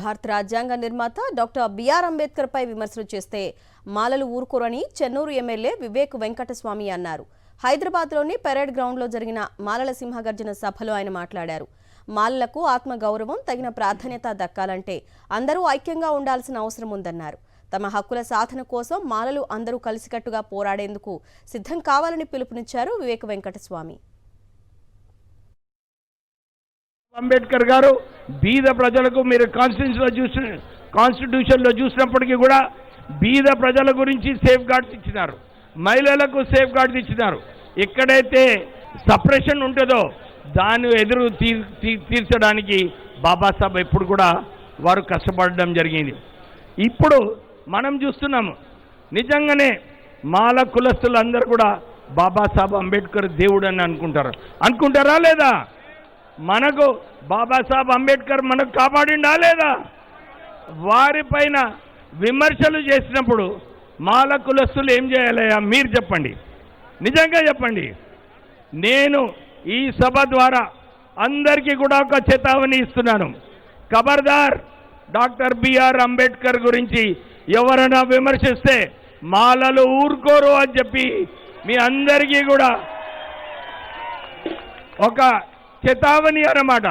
భారత రాజ్యాంగ నిర్మాత డాక్టర్ బిఆర్ అంబేద్కర్ పై విమర్శలు చేస్తే మాలలు ఊరుకోరని చెన్నూరు ఎమ్మెల్యే వివేక్ వెంకటస్వామి అన్నారు. హైదరాబాద్లోని పెరేడ్ గ్రౌండ్లో జరిగిన మాలల సింహగర్జన సభలో ఆయన మాట్లాడారు. మాలలకు ఆత్మగౌరవం, తగిన ప్రాధాన్యత దక్కాలంటే అందరూ ఐక్యంగా ఉండాల్సిన అవసరం ఉందన్నారు. తమ హక్కుల సాధన కోసం మాలలు అందరూ కలిసికట్టుగా పోరాడేందుకు సిద్ధం కావాలని పిలుపునిచ్చారు వివేక్ వెంకటస్వామి. అంబేద్కర్ గారు బీద ప్రజలకు మీరు కాన్స్టిట్యూషన్లో చూసినప్పటికీ కూడా బీద ప్రజల గురించి సేఫ్ గార్డ్స్ ఇచ్చినారు, మహిళలకు సేఫ్ గార్డ్స్ ఇచ్చినారు. ఎక్కడైతే సప్రెషన్ ఉంటుందో దాన్ని ఎదురు తీర్చడానికి బాబాసాహెబ్ ఎప్పుడు కూడా వారు కష్టపడడం జరిగింది. ఇప్పుడు మనం చూస్తున్నాము, నిజంగానే మాల కులస్తులందరూ కూడా బాబాసాహెబ్ అంబేద్కర్ దేవుడు అని అనుకుంటారా లేదా? మనకు బాబాసాహెబ్ అంబేద్కర్ మనకు కాపాడిండా లేదా? వారిపైన విమర్శలు చేసినప్పుడు మాల కులస్తులు ఏం చేయాలయ్యా మీరు చెప్పండి, నిజంగా చెప్పండి. నేను ఈ సభ ద్వారా అందరికీ కూడా ఒక చేతావని ఇస్తున్నాను. ఖబర్దార్, డాక్టర్ బిఆర్ అంబేద్కర్ గురించి ఎవరైనా విమర్శిస్తే మాలలు ఊరుకోరు అని చెప్పి మీ అందరికీ కూడా ఒక చేతావని అన్నమాట.